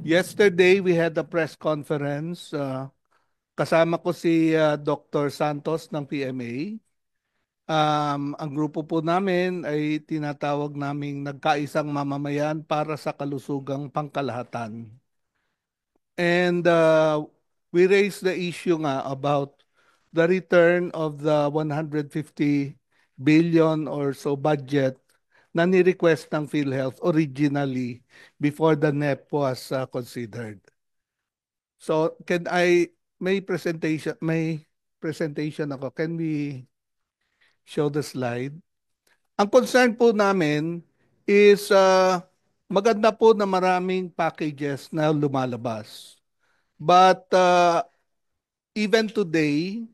Yesterday, we had a press conference. Kasama ko si Dr. Santos ng PMA. Ang grupo po namin ay tinatawag naming nagkaisang mamamayan para sa kalusugang pangkalahatan. And we raised the issue nga about the return of the 150 billion or so budget na ni-request ng PhilHealth originally before the NEP was considered. So may presentation ako. Can we show the slide? Ang concern po namin is maganda po na maraming packages na lumalabas. But even today,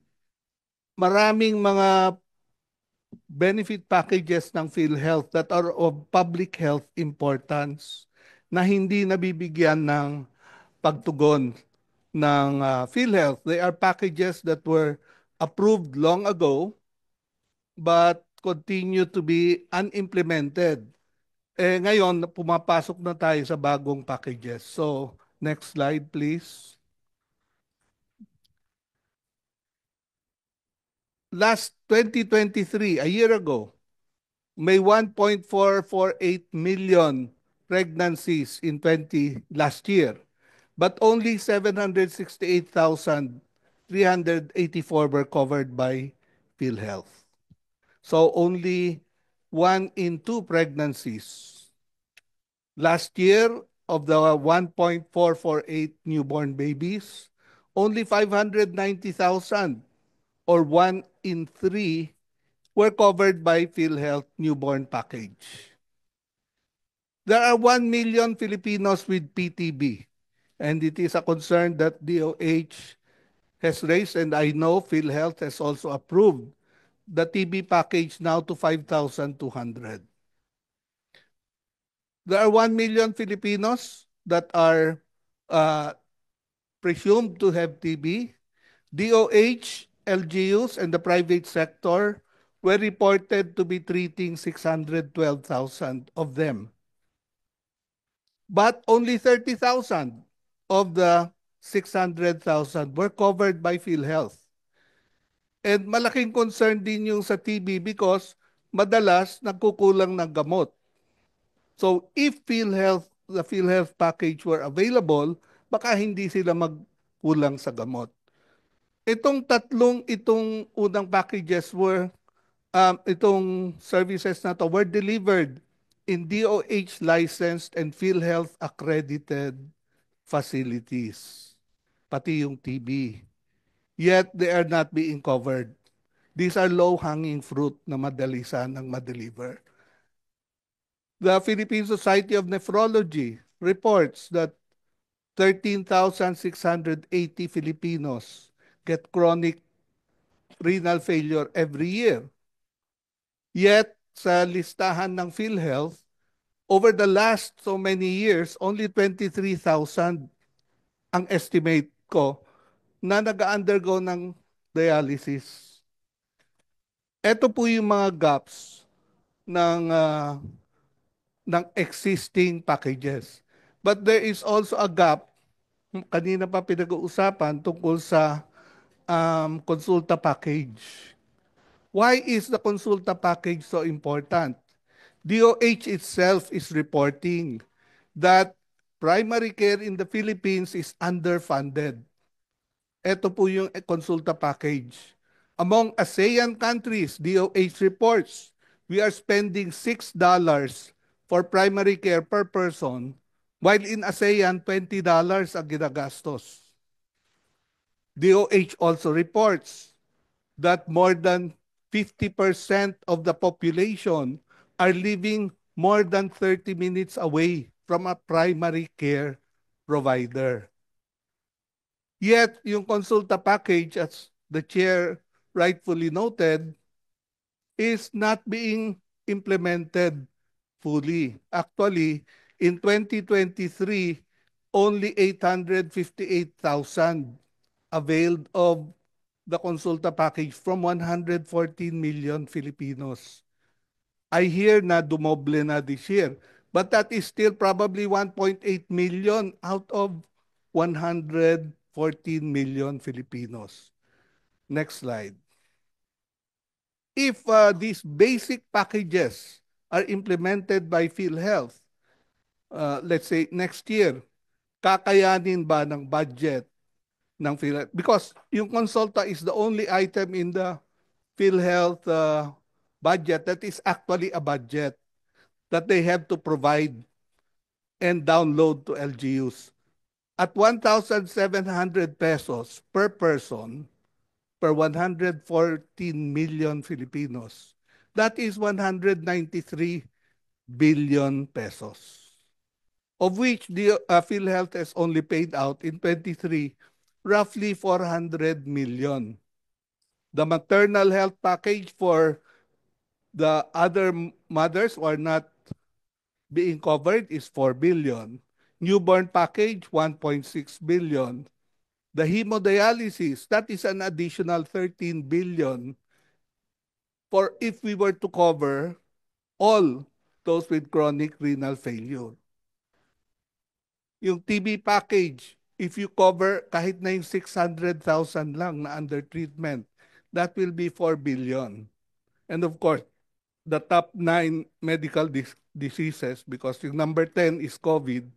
maraming mga benefit packages ng PhilHealth that are of public health importance na hindi nabibigyan ng pagtugon ng PhilHealth. They are packages that were approved long ago but continue to be unimplemented. Ngayon, pumapasok na tayo sa bagong packages. So, next slide please. Last 2023, a year ago, may 1.448 million pregnancies in last year, but only 768,384 were covered by PhilHealth. So only 1 in 2 pregnancies. Last year, of the 1.448 newborn babies, only 590,000 or 1 in 3 were covered by PhilHealth newborn package. There are 1 million Filipinos with PTB, and it is a concern that DOH has raised, and I know PhilHealth has also approved the TB package now to 5,200. There are 1 million Filipinos that are presumed to have TB. DOH, LGUs, and the private sector were reported to be treating 612,000 of them. But only 30,000 of the 600,000 were covered by PhilHealth. And malaking concern din yung sa TB because madalas nagkukulang ng gamot. So if the PhilHealth package were available, baka hindi sila magkulang sa gamot. Itong unang packages itong services na to were delivered in DOH licensed and PhilHealth accredited facilities, pati yung TB. Yet they are not being covered. These are low-hanging fruit na madali sanang ma-deliver. The Philippine Society of Nephrology reports that 13,680 Filipinos get chronic renal failure every year. Yet, sa listahan ng PhilHealth, over the last so many years, only 23,000 ang estimate ko na nag-undergo ng dialysis. Ito po yung mga gaps ng existing packages. But there is also a gap, kanina pa pinag-uusapan, tungkol sa consulta package. Why is the consulta package so important? DOH itself is reporting that primary care in the Philippines is underfunded. Ito po yung consulta package. Among ASEAN countries, DOH reports, we are spending $6 for primary care per person, while in ASEAN, $20 ang ginagastos. DOH also reports that more than 50% of the population are living more than 30 minutes away from a primary care provider. Yet, yung consulta package, as the chair rightfully noted, is not being implemented fully. Actually, in 2023, only 858,000 availed of the consulta package from 114 million Filipinos. I hear na dumoble na this year. But that is still probably 1.8 million out of 114 million Filipinos. Next slide. If these basic packages are implemented by PhilHealth, let's say next year, kakayanin ba ng budget ng PhilHealth? Because yung consulta is the only item in the PhilHealth budget that is actually a budget that they have to provide and download to LGUs. At 1,700 pesos per person per 114 million Filipinos, that is 193 billion pesos, of which the PhilHealth has only paid out in 23 roughly 400 million. The maternal health package for the other mothers who are not being covered is 4 billion. Newborn package, 1.6 billion. The hemodialysis, that is an additional 13 billion for if we were to cover all those with chronic renal failure. Yung TB package, if you cover kahit na yung 600,000 lang na under treatment, that will be 4 billion. And of course, the top 9 medical diseases, because yung number 10 is COVID,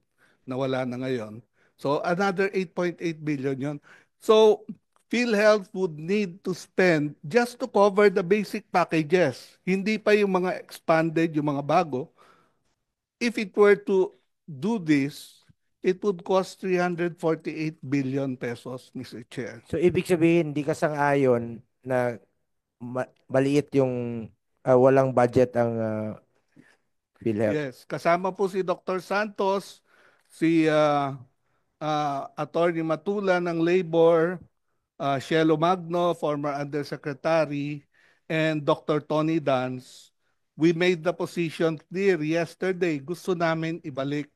na wala na ngayon. So another 8.8 billion yon. So PhilHealth would need to spend just to cover the basic packages. Hindi pa yung mga expanded, yung mga bago. If it were to do this, it would cost 348 billion pesos, Mr. Chair. So ibig sabihin, hindi ka sang-ayon na maliit yung walang budget ang PhilHealth. Yes, kasama po si Dr. Santos, si Attorney Matula ng Labor, Shelo Magno, former Undersecretary, and Dr. Tony Dance. We made the position clear yesterday. Gusto namin ibalik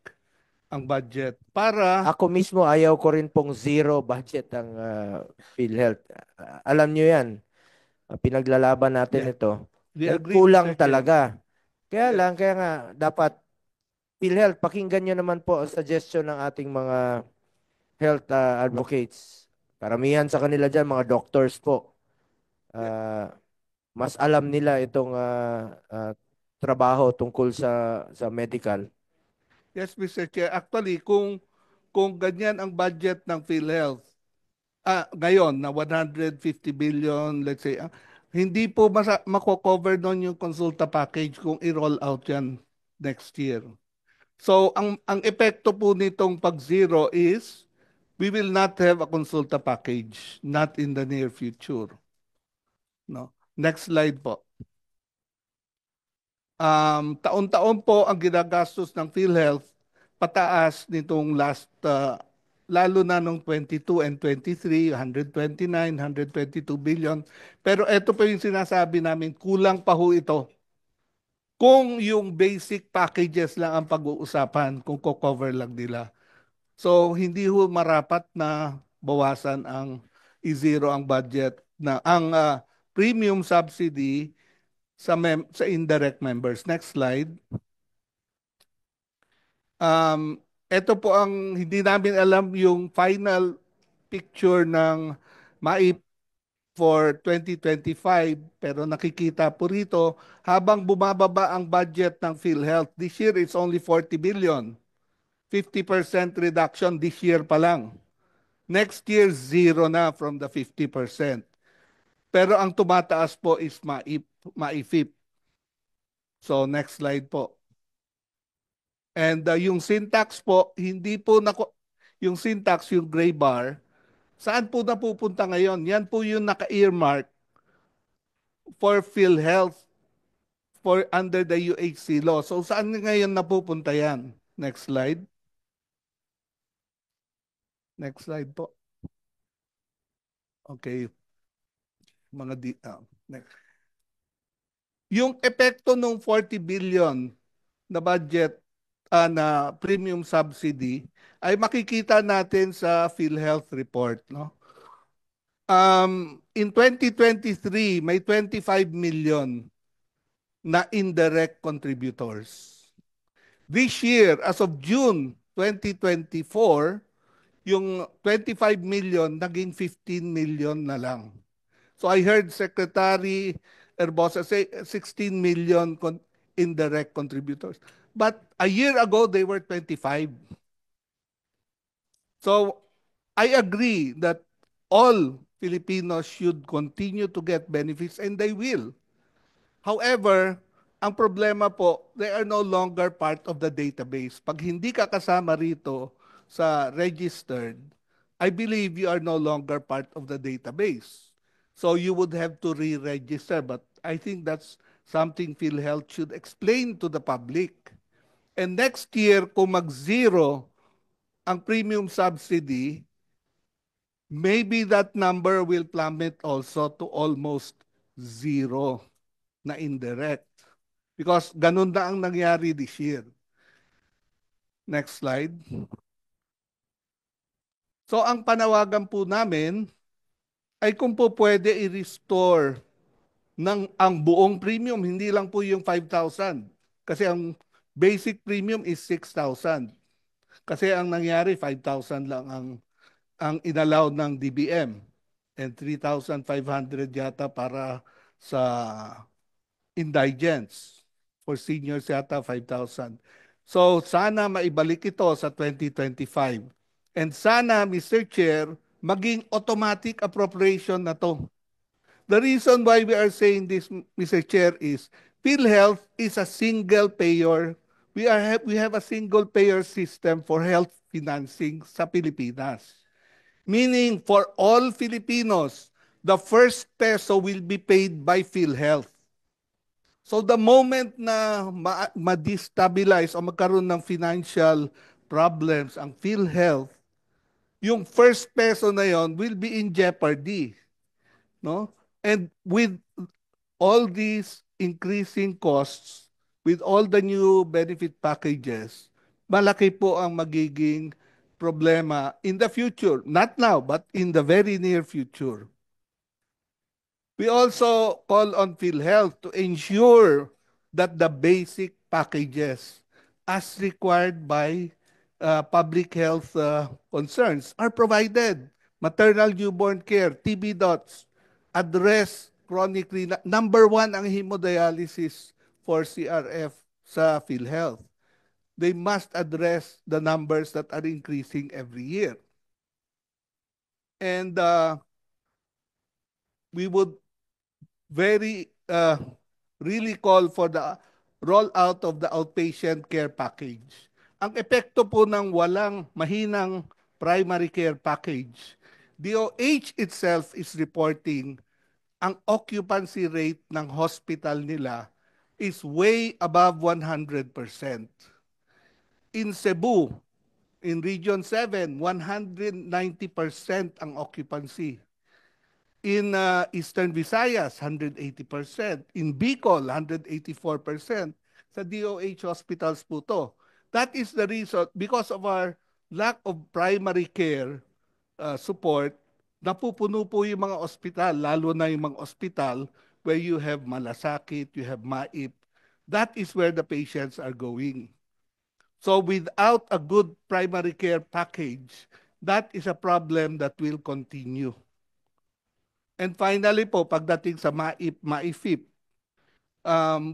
ang budget para... Ako mismo ayaw ko rin pong zero budget ang PhilHealth. Alam nyo yan. Pinaglalaban natin Yeah, ito. we May agree, kulang Mr. Chair. talaga. Kaya Yes. lang, kaya nga, dapat PhilHealth, pakinggan nyo naman po ang suggestion ng ating mga health advocates. Karamihan sa kanila dyan, mga doctors po. Mas alam nila itong trabaho tungkol sa medical. Yes, Mr. Chair. Actually, kung ganyan ang budget ng PhilHealth, ngayon na 150 billion, let's say, hindi po mako-cover doon yung consulta package kung i-roll out yan next year. So, ang epekto po nitong pag-zero is we will not have a consulta package, not in the near future. No? Next slide po. Taon-taon po ang ginagastos ng PhilHealth pataas nitong last lalo na nung 22 and 23, 129, 122 billion. Pero ito po yung sinasabi namin, kulang pa ho ito. Kung yung basic packages lang ang pag-uusapan, kung co-cover lang nila. So hindi ho marapat na bawasan ang i-zero ang budget na ang premium subsidy sa indirect members. Next slide. Ito po ang hindi namin alam yung final picture ng MAIP for 2025 pero nakikita po rito habang bumababa ang budget ng PhilHealth. This year it's only 40 billion. 50% reduction this year pa lang. Next year, zero na from the 50%. Pero ang tumataas po is MAIFIP. So next slide po. And yung syntax po, hindi po yung syntax, yung gray bar, saan po napupunta ngayon? Yan po yung naka-earmark for PhilHealth for under the UHC law. So saan ngayon napupunta yan? Next slide. Next slide po. Okay. Next. Yung epekto ng 40 billion na budget na premium subsidy ay makikita natin sa PhilHealth report, no? In 2023, may 25 million na indirect contributors. This year, as of June 2024, yung 25 million naging 15 million na lang. So I heard Secretary Erbosa say 16 million indirect contributors. But a year ago, they were 25. So I agree that all Filipinos should continue to get benefits and they will. However, ang problema po, they are no longer part of the database. Pag hindi ka kasama rito sa registered, I believe you are no longer part of the database. So you would have to re-register. But I think that's something PhilHealth should explain to the public. And next year, kung mag-zero ang premium subsidy, maybe that number will plummet also to almost zero na indirect. Because ganun na ang nangyari this year. Next slide. So ang panawagan po namin ay kung po pwede i-restore ang buong premium, hindi lang po yung 5,000. Kasi ang basic premium is 6,000. Kasi ang nangyari, 5,000 lang ang inallow ng DBM and 3,500 yata para sa indigents. For seniors yata 5,000. So sana maibalik ito sa 2025. And sana, Mr. Chair, maging automatic appropriation na to. The reason why we are saying this, Mr. Chair, is PhilHealth is a single payer. We have a single payer system for health financing sa Pilipinas. Meaning for all Filipinos, the first peso will be paid by PhilHealth. So the moment na ma-destabilize o magkaroon ng financial problems ang PhilHealth, yung first peso na yon will be in jeopardy. No? And with all these increasing costs, with all the new benefit packages, malaki po ang magiging problema in the future. Not now, but in the very near future. We also call on PhilHealth to ensure that the basic packages as required by public health concerns are provided. Maternal newborn care, TB dots, address chronic renal. Number one ang hemodialysis for CRF sa PhilHealth. They must address the numbers that are increasing every year. And we would really call for the rollout of the outpatient care package. Ang epekto po ng walang mahinang primary care package, DOH itself is reporting ang occupancy rate ng hospital nila is way above 100%. In Cebu, in Region 7, 190% ang occupancy. In Eastern Visayas, 180%. In Bicol, 184%. Sa DOH hospitals po to. That is the reason, because of our lack of primary care support, napupuno po yung mga ospital, lalo na yung mga ospital where you have malasakit, you have MAIP. That is where the patients are going. So without a good primary care package, that is a problem that will continue. And finally po, pagdating sa MAIFIP,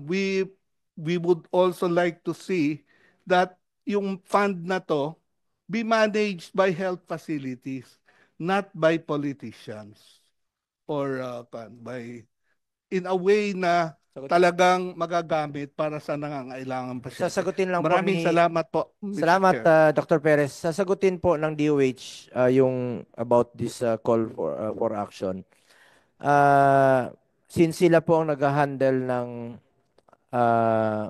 we would also like to see that yung fund na to be managed by health facilities, not by politicians or in a way na talagang magagamit para sa nangangailangan pasyente. Sasagutin lang Maraming po salamat po, Mr. Salamat, Chair. Dr. Perez. Sasagutin po ng DOH yung about this call for action. Since sila po ang nag-handle ng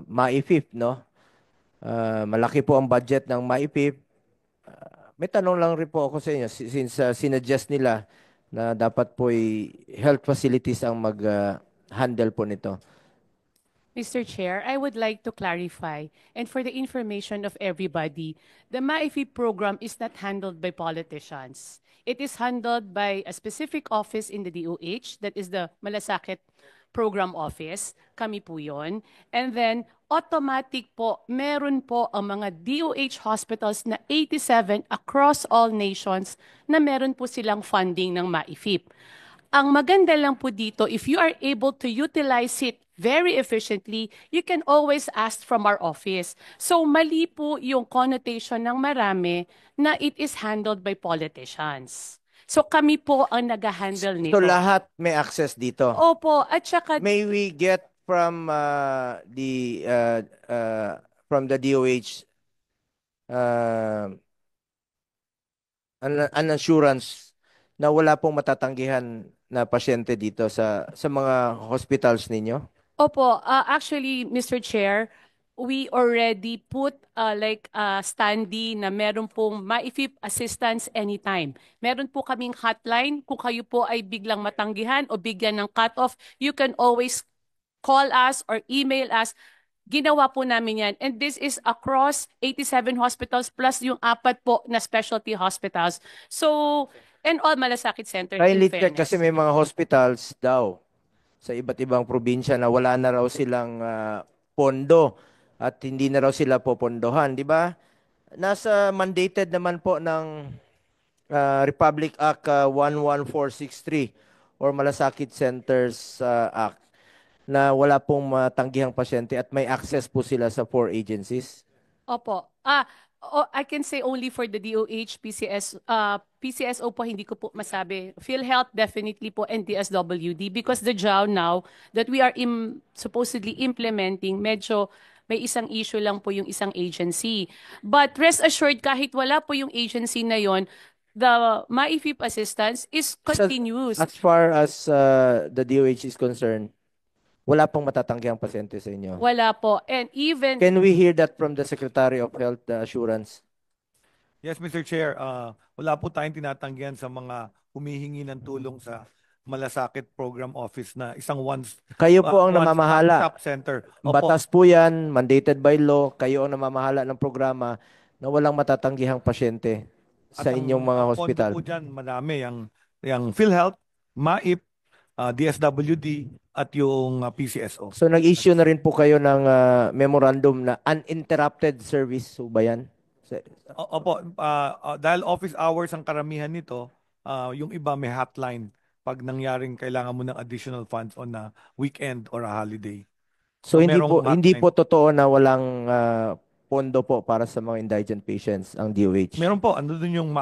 MAIFIP, no? Malaki po ang budget ng MAIFIP. May tanong lang rin po ako sa inyo since sinuggest nila na dapat po health facilities ang mag-handle po nito. Mr. Chair, I would like to clarify, and for the information of everybody, the MAIFI program is not handled by politicians. It is handled by a specific office in the DOH, that is the Malasakit Program Office. Kami po yun. And then, automatic po, meron po ang mga DOH hospitals na 87 across all nations na meron po silang funding ng MAIFIP. Ang maganda lang po dito, if you are able to utilize it very efficiently, you can always ask from our office. So mali po yung connotation ng marami na it is handled by politicians. So kami po ang nag-handle nito. So lahat may access dito. Opo, at saka May we get from from the DOH an assurance na wala pong matatanggihan na pasyente dito sa mga hospitals ninyo? Opo, actually, Mr. Chair, we already put like standee na meron pong MAIFIP assistance anytime. Meron po kaming hotline. Kung kayo po ay biglang matanggihan o bigyan ng cut-off, you can always call us or email us. Ginawa po namin yan. And this is across 87 hospitals plus yung 4 po na specialty hospitals. So, and all malasakit center in Kindly check fairness. kasi may mga hospitals daw sa iba't ibang probinsya na wala na raw silang pondo at hindi na raw sila popondohan, di ba? Nasa mandated naman po ng Republic Act 11463 or Malasakit Centers Act na wala pong matanggihang pasyente at may access po sila sa 4 agencies. Opo. I can say only for the DOH, PCSO po, hindi ko po masabi. PhilHealth, definitely po, and DSWD. Because the JAW now that we are supposedly implementing, medyo may isang issue lang po yung isang agency. But rest assured, kahit wala po yung agency na yon, the MAIFIP assistance is continuous. As far as the DOH is concerned, wala pong matatanggihang pasyente sa inyo. Wala po. And even... Can we hear that from the Secretary of Health Assurance? Yes, Mr. Chair. Wala po tayong tinatanggihan sa mga humihingi ng tulong sa Malasakit Program Office na isang Kayo po ang namamahala. one-stop center. Opo. Batas po yan, mandated by law. Kayo ang namamahala ng programa na walang matatanggihang pasyente sa At ang inyong mga hospital. pondo po dyan, madami. Yung PhilHealth, MAIP, DSWD, at yung PCSO. So nag-issue na rin po kayo ng memorandum na uninterrupted service. So ba yan? Opo, dahil office hours ang karamihan nito, yung iba may hotline pag nangyaring kailangan mo ng additional funds on a weekend or a holiday. So hindi merong po totoo na walang pondo po para sa mga indigent patients ang DOH. Meron po, ano dun yung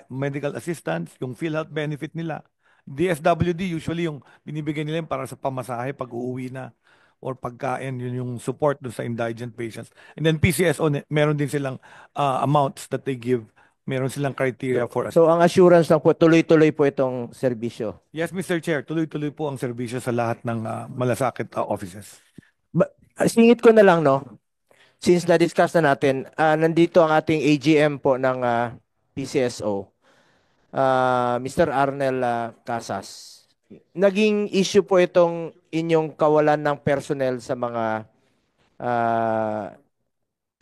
medical assistance, yung PhilHealth benefit nila. DSWD usually yung binibigay nila para sa pamasahe pag uuwi na or pagkain, yun yung support dun sa indigent patients. And then PCSO, meron din silang amounts that they give. Meron silang criteria for us. So ang assurance lang po, tuloy-tuloy po itong serbisyo. Yes, Mr. Chair, tuloy-tuloy po ang serbisyo sa lahat ng malasakit offices. Singit ko na lang, no? Since na-discuss na natin, nandito ang ating AGM po ng PCSO. Mr. Arnel Casas. Naging issue po itong inyong kawalan ng personnel sa mga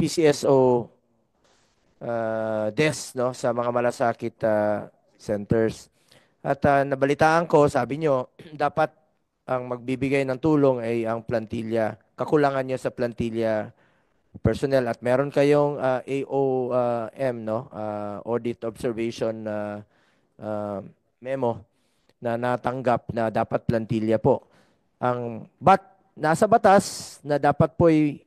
PCSO desk, no, sa mga malasakit centers. At nabalitaan ko, sabi nyo, dapat ang magbibigay ng tulong ay ang plantilla. Kakulangan nyo sa plantilla personnel at meron kayong AOM, no, audit observation memo na natanggap na dapat plantilla po. Nasa batas na dapat po'y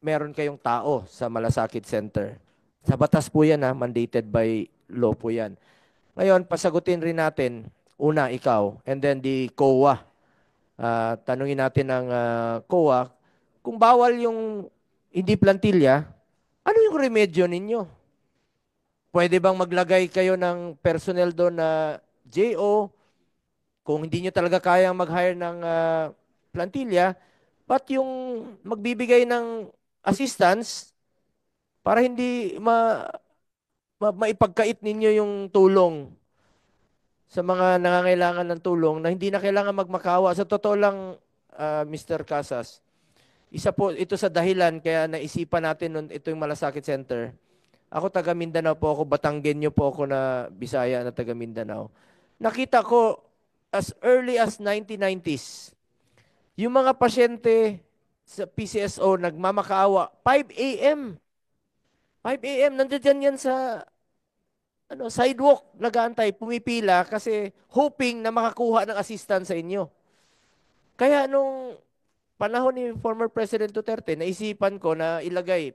meron kayong tao sa Malasakit Center. Sa batas po yan, mandated by law po yan. Ngayon, pasagutin rin natin, una ikaw, and then the COA. Tanungin natin ng COA, kung bawal yung hindi plantilla, ano yung remedyo ninyo? Pwede bang maglagay kayo ng personnel doon na JO? Kung hindi nyo talaga kayang mag-hire ng plantilla, but yung magbibigay ng assistance para hindi maipagkait ninyo yung tulong sa mga nangangailangan ng tulong na hindi na kailangan magmakawa. Sa totoo lang, Mr. Casas, isa po ito sa dahilan kaya naisipan natin nun ito yung Malasakit Center. Ako taga Mindanao po ako, Batanggenyo po ako na Bisaya na taga Mindanao. Nakita ko as early as 1990s, yung mga pasyente sa PCSO nagmamakaawa, 5 a.m. 5 a.m. nandiyan yan sa sidewalk, nag-aantay, pumipila kasi hoping na makakuha ng assistance sa inyo. Kaya nung panahon ni former President Duterte, naisipan ko na ilagay,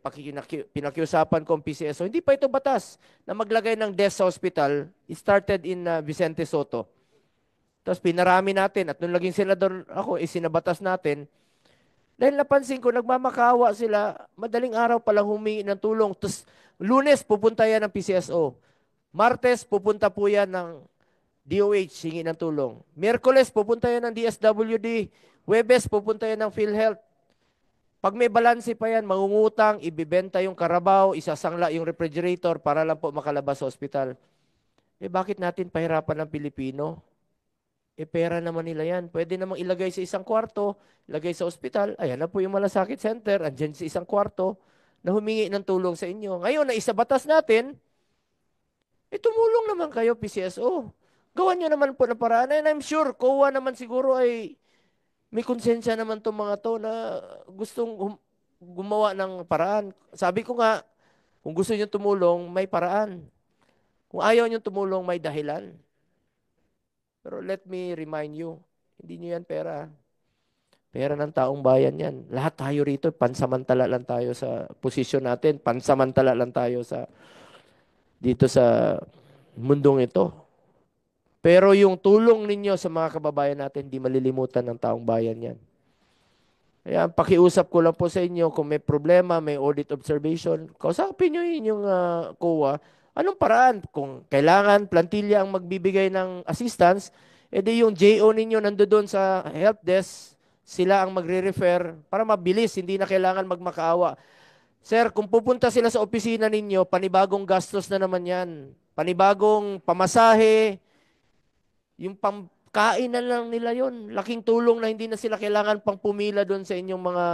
pinakiusapan ko ang PCSO. Hindi pa ito batas na maglagay ng desk sa hospital. It started in Vicente Soto. Tapos pinarami natin at nung naging senador ako, isinabatas natin. Dahil napansin ko, nagmamakawa sila, madaling araw palang humingi ng tulong. Tapos Lunes, pupunta yan ng PCSO. Martes, pupunta po yan ng DOH, hingi ng tulong. Miyerkules, pupunta yan ng DSWD. Huwebes, pupunta yan ng PhilHealth. Pag may balanse pa yan, mangungutang, ibibenta yung karabaw, isasangla yung refrigerator para lang po makalabas sa ospital. Bakit natin pahirapan ng Pilipino? Pera naman nila yan. Pwede namang ilagay sa isang kwarto, ilagay sa ospital. Ayan na po yung malasakit center, andyan sa isang kwarto, na humingi ng tulong sa inyo. Ngayon, na isabatas natin, tumulong naman kayo, PCSO. Gawan nyo naman po ng paraan. And I'm sure, COA naman siguro ay may konsensya naman itong mga to na gustong gumawa ng paraan. Sabi ko nga, kung gusto nyo tumulong, may paraan. Kung ayaw nyo tumulong, may dahilan. Pero let me remind you, hindi nyo yan pera. Pera ng taong bayan yan. Lahat tayo rito, pansamantala lang tayo sa posisyon natin. Pansamantala lang tayo dito sa mundong ito. Pero yung tulong ninyo sa mga kababayan natin, di malilimutan ng taong bayan yan. Kaya pakiusap ko lang po sa inyo, kung may problema, may audit observation, kausapin nyo yun yung COA. Anong paraan? Kung kailangan plantilla ang magbibigay ng assistance, edi yung JO ninyo nandoon sa help desk, sila ang magre-refer para mabilis, hindi na kailangan magmakaawa. Sir, kung pupunta sila sa opisina ninyo, panibagong gastos na naman yan. Panibagong pamasahe, yung pangkain na lang nila yon. Laking tulong na hindi na sila kailangan pang pumila doon sa inyong mga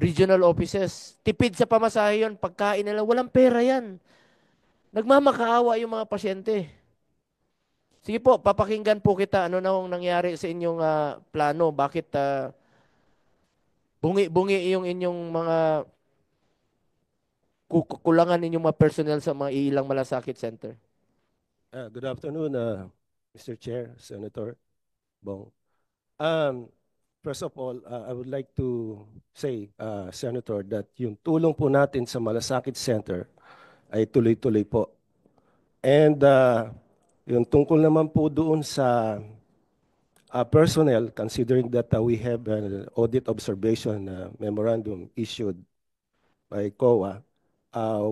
regional offices. Tipid sa pamasahe yon, pagkain na lang. Walang pera yan. Nagmamakaawa yung mga pasyente. Sige po, papakinggan po kita. Ano na hong nangyari sa inyong plano? Bakit bungi-bungi yung inyong mga kukulangan ninyong mga personnel sa mga ilang malasakit center? Good afternoon, Mr. Chair, Senator Bong. First of all, I would like to say, Senator, that yung tulong po natin sa Malasakit Center ay tuloy-tuloy po. And yung tungkol naman po doon sa personnel, considering that we have an audit observation memorandum issued by COA,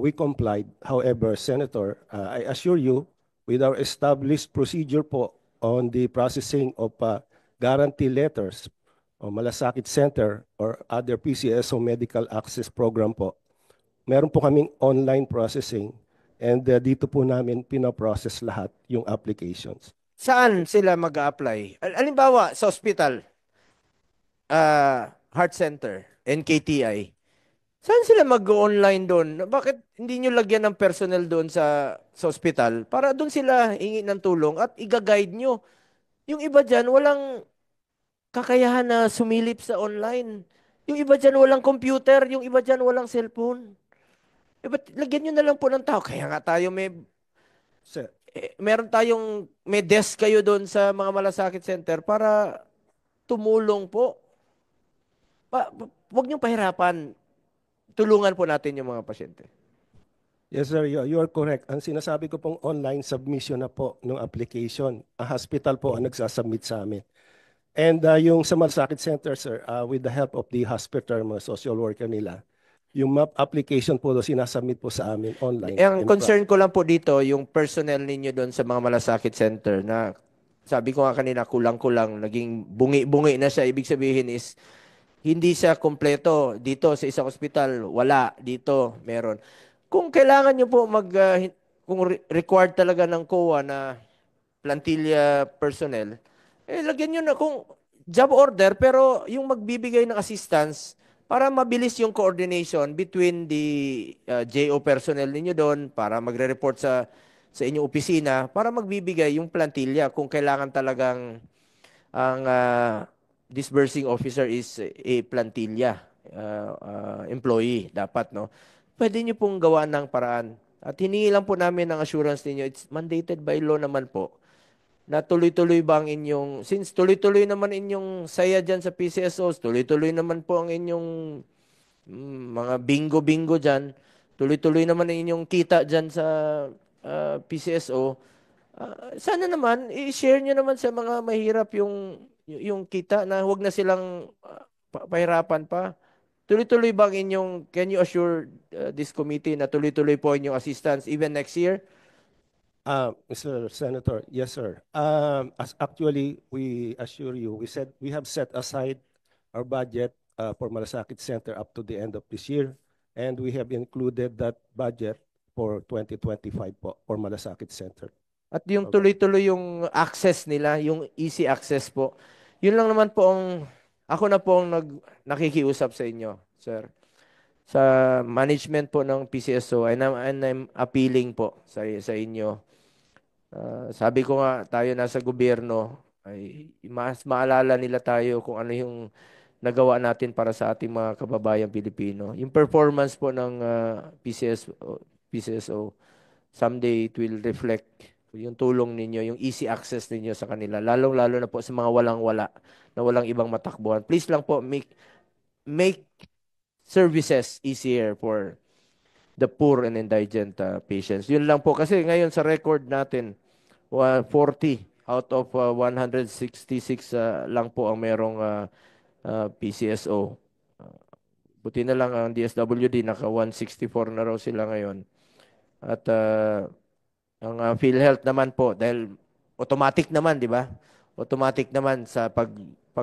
we complied. However, Senator, I assure you, with our established procedure po on the processing of guarantee letters o Malasakit Center or other PCSO medical access program po, meron po kaming online processing and dito po namin pinaprocess lahat yung applications. Saan sila mag-a-apply? Halimbawa, sa hospital, heart center, NKTI, saan sila mag-online doon? Bakit hindi nyo lagyan ng personnel doon sa hospital para doon sila hingi ng tulong at i-guide nyo? Yung iba dyan, walang kakayahan na sumilip sa online. Yung iba dyan, walang computer. Yung iba dyan, walang cellphone. Ba't lagyan nyo na lang po ng tao? Kaya nga tayo Sir, may desk kayo doon sa mga malasakit center para tumulong po. Huwag nyo pahirapan. Tulungan po natin yung mga pasyente. yes sir, you are correct. Ang sinasabi ko pong online submission na po ng application. Ang hospital po ang nagsasubmit sa amin. And yung sa Malasakit Center, sir, with the help of the hospital, mga social worker nila, yung map application po sinasubmit po sa amin online. Ang concern ko lang po dito, yung personnel ninyo doon sa mga malasakit center na sabi ko nga kanina, kulang-kulang, naging bungi-bungi na siya. Ibig sabihin is, hindi siya kompleto. Dito sa isang ospital, wala. Dito, meron. Kung kailangan nyo po kung required talaga ng COA na plantilla personnel, lagyan nyo na kung job order, pero yung magbibigay ng assistance para mabilis yung coordination between the JO personnel ninyo doon para magre-report sa sa inyong opisina para magbibigay yung plantilla kung kailangan talagang ang disbursing officer is a plantilla employee dapat, no? Pwede niyo pong gawa ng paraan. At hiningi lang po namin ng assurance ninyo, it's mandated by law naman po, na tuloy-tuloy ba ang inyong, since tuloy-tuloy naman inyong saya dyan sa PCSOs, tuloy-tuloy naman po ang inyong mga bingo-bingo dyan, tuloy-tuloy naman ang inyong kita dyan sa PCSO, sana naman, i-share nyo naman sa mga mahirap yung kita na huwag na silang pahirapan pa. Tuloy-tuloy ba ang inyong, can you assure this committee na tuloy-tuloy po inyong assistance even next year? Mr. Senator, yes, sir. As actually, we assure you, we have set aside our budget for Malasakit Center up to the end of this year, and we have included that budget for 2025 po for Malasakit Center. At yung tuloy-tuloy yung access nila, yung easy access po. Yun lang naman po ako na po ang nakikiusap sa inyo, sir. Sa management po ng PCSO, and I'm appealing po sa inyo. Sabi ko nga, tayo nasa gobyerno, ay mas maalala nila tayo kung ano yung nagawa natin para sa ating mga kababayang Pilipino. Yung performance po ng PCSO, someday it will reflect yung tulong ninyo, yung easy access ninyo sa kanila, lalong-lalo na po sa mga walang-wala, na walang ibang matakbuhan. Please lang po, make services easier for the poor and indigent patients. Yun lang po, kasi ngayon sa record natin, 40 out of 166 lang po ang merong PCSO. Buti na lang ang DSWD, naka 164 na raw sila ngayon. At ang PhilHealth naman po, dahil automatic naman, di ba? Automatic naman sa pag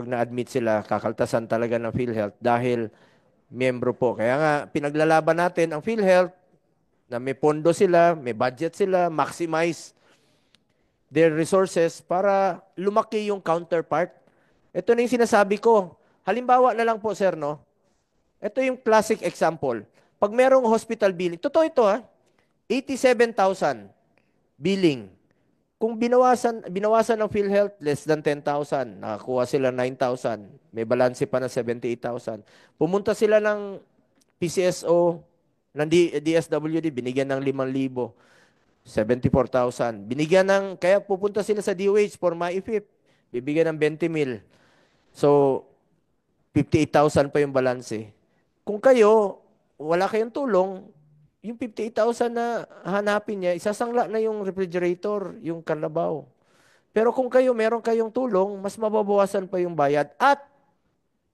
na-admit sila, kakaltasan talaga ng PhilHealth dahil miyembro po. Kaya nga, pinaglalaban natin ang PhilHealth na may pondo sila, may budget sila, maximize their resources para lumaki yung counterpart. Ito na yung sinasabi ko. Halimbawa na lang po, sir, no? Ito yung classic example. Pag merong hospital billing, totoo ito, 87,000 billing. Kung binawasan ng PhilHealth, less than 10,000. Nakakuha sila 9,000. May balanse pa na 78,000. Pumunta sila ng PCSO, ng DSWD, binigyan ng 5,000. 74,000. Kaya pupunta sila sa DOH for MyIFIP. Bibigyan ng 20 mil. So, 58,000 pa yung balanse. Kung kayo, wala kayong tulong, yung 58,000 na hanapin niya, isasangla na yung refrigerator, yung Carabao. Pero kung meron kayong tulong, mas mababawasan pa yung bayad. At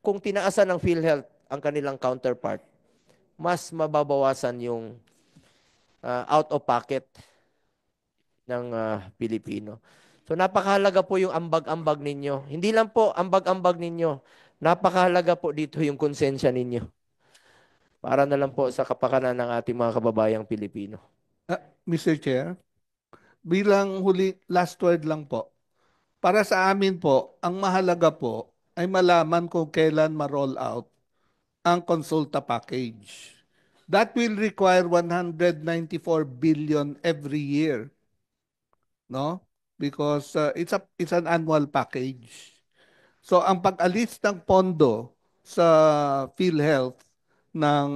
kung tinaasan ng PhilHealth ang kanilang counterpart, mas mababawasan yung out of pocket ng Pilipino. So napakahalaga po yung ambag-ambag ninyo. Hindi lang po ambag-ambag ninyo. Napakahalaga po dito yung konsensya ninyo. Para na lang po sa kapakanan ng ating mga kababayang Pilipino. Mr. Chair, bilang last word lang po. Para sa amin po, ang mahalaga po ay malaman kung kailan ma-roll out ang Consulta package. That will require 194 billion every year. No? Because it's an annual package. So ang pag-alis ng pondo sa PhilHealth ng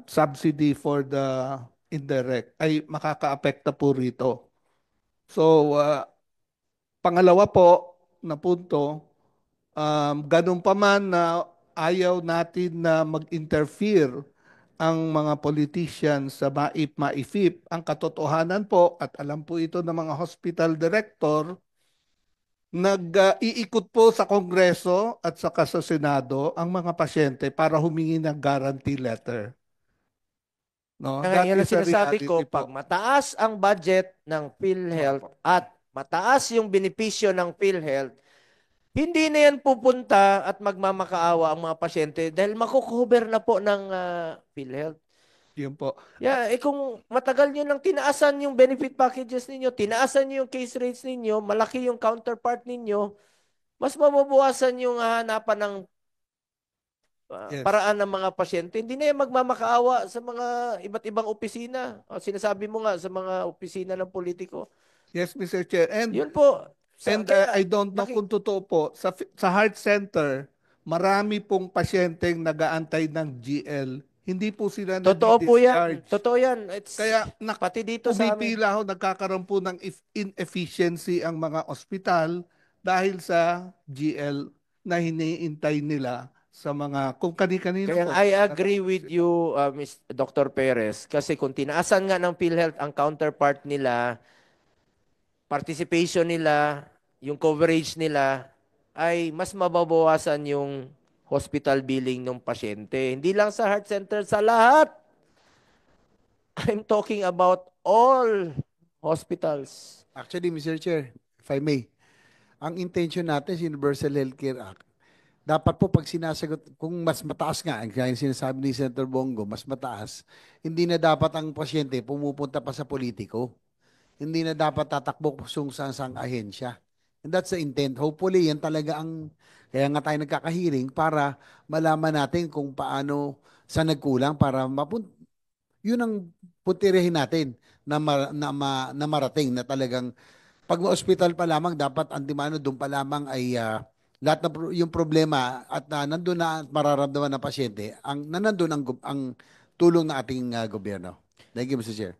subsidy for the indirect ay makakaapekta po rito. So pangalawa po na punto, ganun pa man na ayaw natin na mag-interfere ang mga politicians sa MAIP, ang katotohanan po, at alam po ito ng mga hospital director, nag-iikot po sa Kongreso at saka sa Senado ang mga pasyente para humingi ng guarantee letter. No? Kaya yan ang is a sinasabi reality ko, po. pag mataas ang budget ng PhilHealth at mataas yung benepisyo ng PhilHealth, hindi na yan pupunta at magmamakaawa ang mga pasyente dahil makukover na po ng PhilHealth. Yun po. Yeah, kung matagal nyo nang tinaasan yung benefit packages ninyo, tinaasan nyo yung case rates ninyo, malaki yung counterpart ninyo, mas mababawasan yung hanapan ng Yes. paraan ng mga pasyente, hindi na yan magmamakaawa sa mga iba't ibang opisina. O, sinasabi mo nga sa mga opisina ng politiko. Yes, Mr. Chair. Yun po. I don't know kung totoo po, sa heart center, marami pong pasyenteng nag-aantay ng GL. Hindi po sila Totoo po yan. nadi-discharge. Totoo yan. Kaya Pati dito sa amin. pumipila ho, nagkakaroon po ng inefficiency ang mga ospital dahil sa GL na hiniintay nila sa mga kung kani-kanino Kaya po. I agree with you, Dr. Perez, kasi kung tinaasan nga ng PhilHealth ang counterpart nila, participation nila, yung coverage nila, ay mas mababawasan yung hospital billing ng pasyente. Hindi lang sa heart center, sa lahat. I'm talking about all hospitals. Actually, Mr. Chair, if I may, ang intention natin sa Universal Healthcare Act, dapat po pag sinasagot, kung mas mataas nga, kaya yung sinasabi ni Senator Bongo, mas mataas, hindi na dapat ang pasyente pumupunta pa sa politiko. Hindi na dapat tatakbo sa isang ahensya. And that's the intent. Hopefully, yan talaga ang, kaya nga tayo nagkakahiring para malaman natin kung paano sa nagkulang para yun ang putirihin natin na marating na talagang pag hospital pa lamang dapat ang dimano doon pa lamang ay lahat ng yung problema at nandun na at mararamdaman ng pasyente ang nandun ang tulong ng ating gobyerno. Thank you, Mr. Chair.